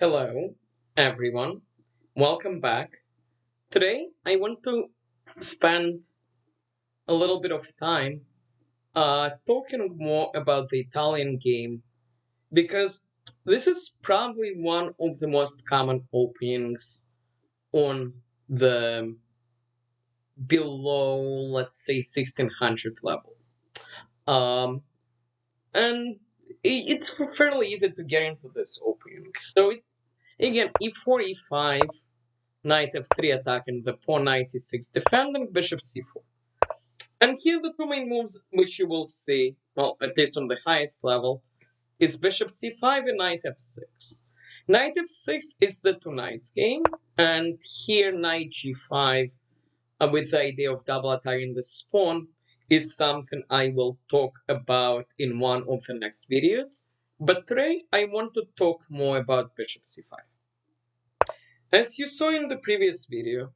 Hello, everyone. Welcome back. Today, I want to spend a little bit of time talking more about the Italian game because this is probably one of the most common openings on the below, let's say, 1600 level. Um, and it's fairly easy to get into this opening. Again, e4, e5, knight f3 attacking the pawn, knight e6 defending, bishop c4. And here the two main moves which you will see, well, at least on the highest level, is bishop c5 and knight f6. Knight f6 is the two knights game, and here knight g5 with the idea of double attacking the pawn is something I will talk about in one of the next videos. But today I want to talk more about bishop c5. As you saw in the previous video,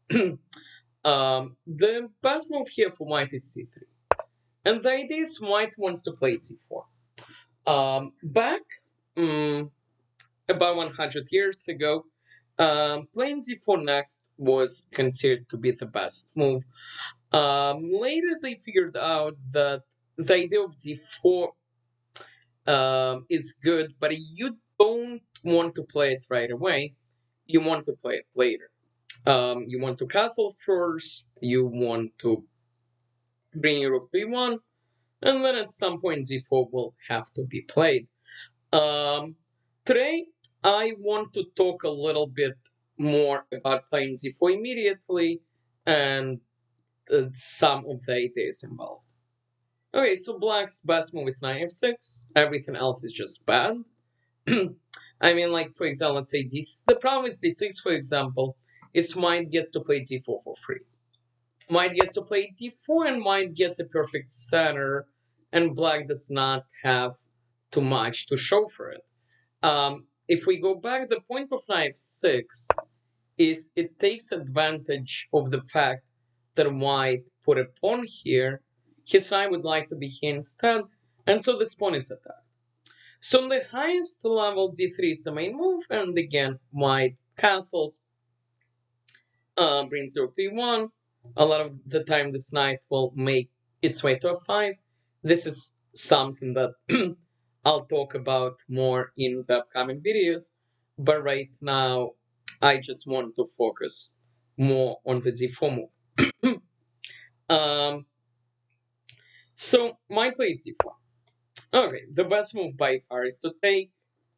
the best move here for white is c3. And the idea is white wants to play d4. Back about 100 years ago, playing d4 next was considered to be the best move. Later, they figured out that the idea of d4 is good, but you don't want to play it right away. You want to play it later. You want to castle first. You want to bring your rook b1, and then at some point d4 will have to be played. Today, I want to talk a little bit more about playing d4 immediately and some of the ideas involved. Okay, so black's best move is knight f6. Everything else is just bad. I mean, like, for example, let's say the problem with d6, for example, is white gets to play d4 for free. White gets to play d4 and white gets a perfect center, and black does not have too much to show for it. If we go back, the point of knight f6 is it takes advantage of the fact that white put a pawn here. His knight would like to be here instead, and so this pawn is attacked. So on the highest level, d3 is the main move, and again, white castles, brings rook b1. A lot of the time, this knight will make its way to f5. This is something that I'll talk about more in the upcoming videos. But right now, I just want to focus more on the d4 move. So my play is d4. Okay, the best move by far is to take.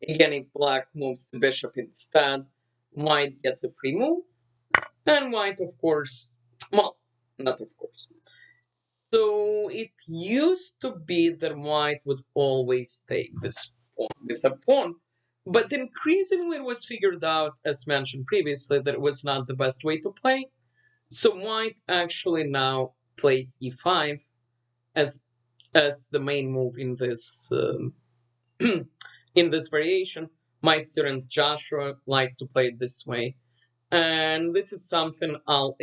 Again, if black moves the bishop instead, white gets a free move. And white, of course, well, not of course. So it used to be that white would always take this pawn with a pawn, but increasingly it was figured out, as mentioned previously, that it was not the best way to play. So white actually now plays e5 as the main move in this in this variation. My student Joshua likes to play it this way, and this is something I'll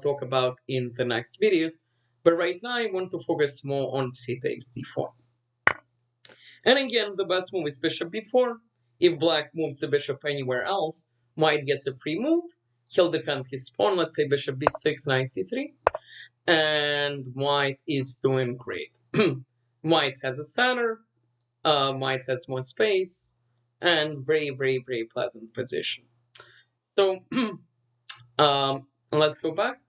talk about in the next videos. But right now I want to focus more on c takes d4. And again, the best move is bishop b4. If black moves the bishop anywhere else, white gets a free move. He'll defend his pawn, let's say bishop b6, knight c3. And white is doing great. White has a center, white has more space, and very, very, very pleasant position. So let's go back.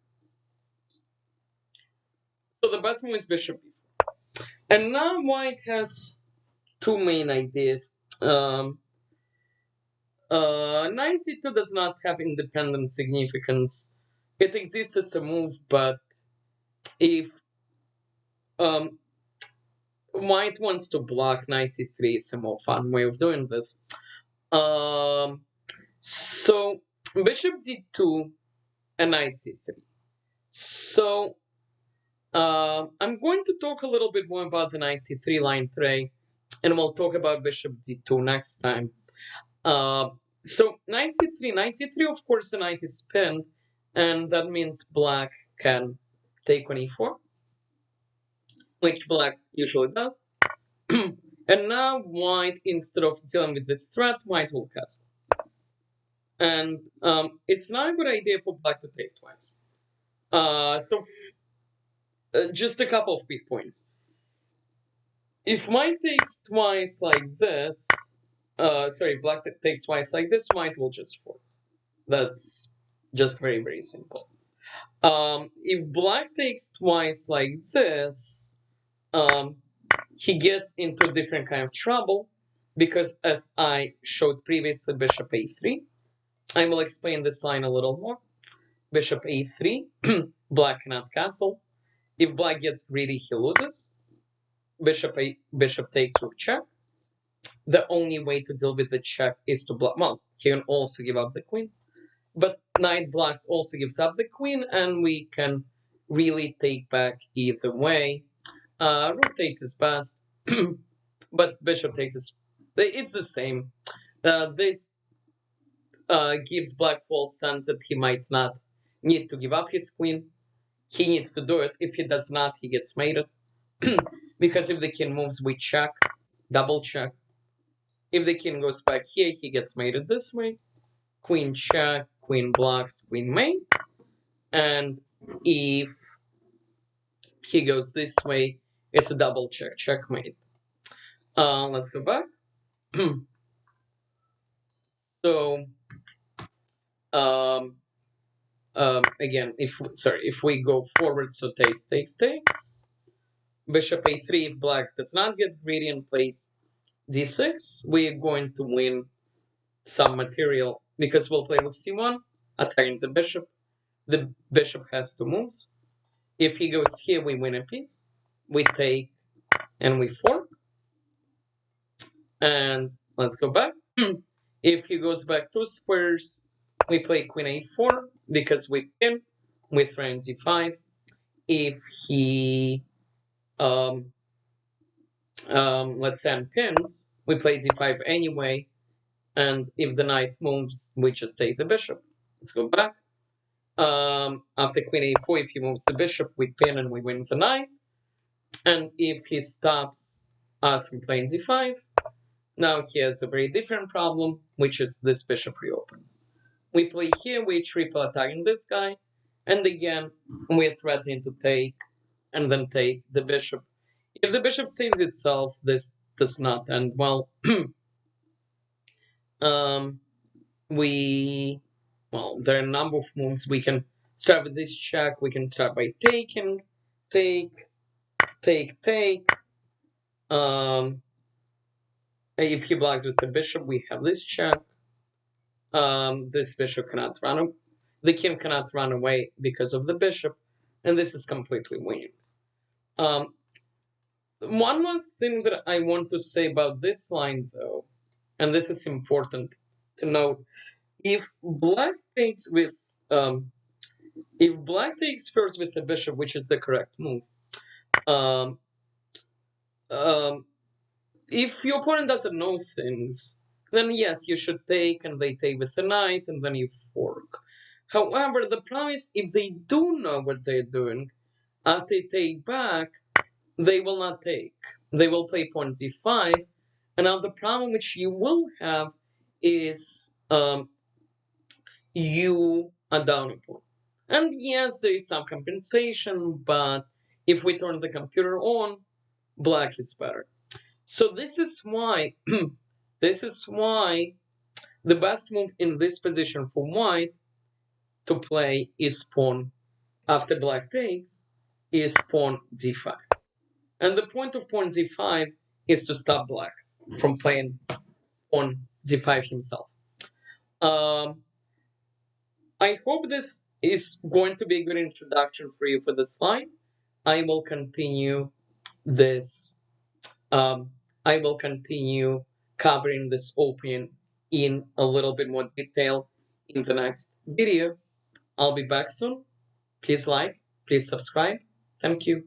So the best move is bishop b4. And now white has two main ideas. Knight e2 does not have independent significance. It exists as a move, but if white wants to block knight c3, is a more fun way of doing this. So bishop d2 and knight c3. So I'm going to talk a little bit more about the knight c3 line today, and we'll talk about bishop d2 next time. So knight c3, of course, the knight is pinned, and that means black can take on e4, which black usually does. And now white, instead of dealing with this threat, white will castle. And it's not a good idea for black to take twice. Just a couple of big points. If white takes twice like this, black takes twice like this, white will just fork. That's just very, very simple. If black takes twice like this, he gets into a different kind of trouble because, as I showed previously, bishop a3. I will explain this line a little more. Bishop a3, black cannot castle. If black gets greedy, he loses. Bishop takes rook check. The only way to deal with the check is to block. Well, he can also give up the queen, but knight blocks also gives up the queen, and we can really take back either way. Rook takes his best, but bishop takes his. It's the same. This gives black false sense that he might not need to give up his queen. He needs to do it. If he does not, he gets mated. Because if the king moves, we check, double check. If the king goes back here, he gets mated this way. Queen check, queen blocks, queen mate. And if he goes this way, it's a double check, checkmate. Let's go back. So, again, if we go forward, so takes. Bishop a3, if black does not get greedy and plays d6, we're going to win some material because we'll play rook c1, attacking the bishop. The bishop has two moves. If he goes here, we win a piece. We take and we fork. And let's go back. If he goes back 2 squares, we play queen a4 because we pin with rank g5. If he let's say pins, we play d5 anyway. And if the knight moves, we just take the bishop. Let's go back. After queen a4, if he moves the bishop, we pin and we win the knight. And if he stops us from playing d5, now he has a very different problem, which is this bishop reopens. We play here, we triple attacking this guy, and again, we're threatening to take, and then take the bishop. If the bishop saves itself, this does not end well. There are a number of moves. We can start with this check. We can start by taking, take. If he blocks with the bishop, we have this check. This bishop cannot run away. The king cannot run away because of the bishop, and this is completely winning. One last thing that I want to say about this line, though, and this is important to note: if black takes first with the bishop, which is the correct move, if your opponent doesn't know things, then yes, you should take, and they take with the knight, and then you fork. However, the problem is, if they do know what they're doing, after they take back, they will not take. They will play pawn z5, and now the problem which you will have is you are down a pawn. And yes, there is some compensation, but if we turn the computer on, black is better. So this is why the best move in this position for white to play is pawn after black takes is pawn d5. And the point of pawn d5 is to stop black from playing pawn d5 himself. I hope this is going to be a good introduction for you for this line. I will continue this. I will continue covering this opening in a little bit more detail in the next video. I'll be back soon. Please like, please subscribe. Thank you.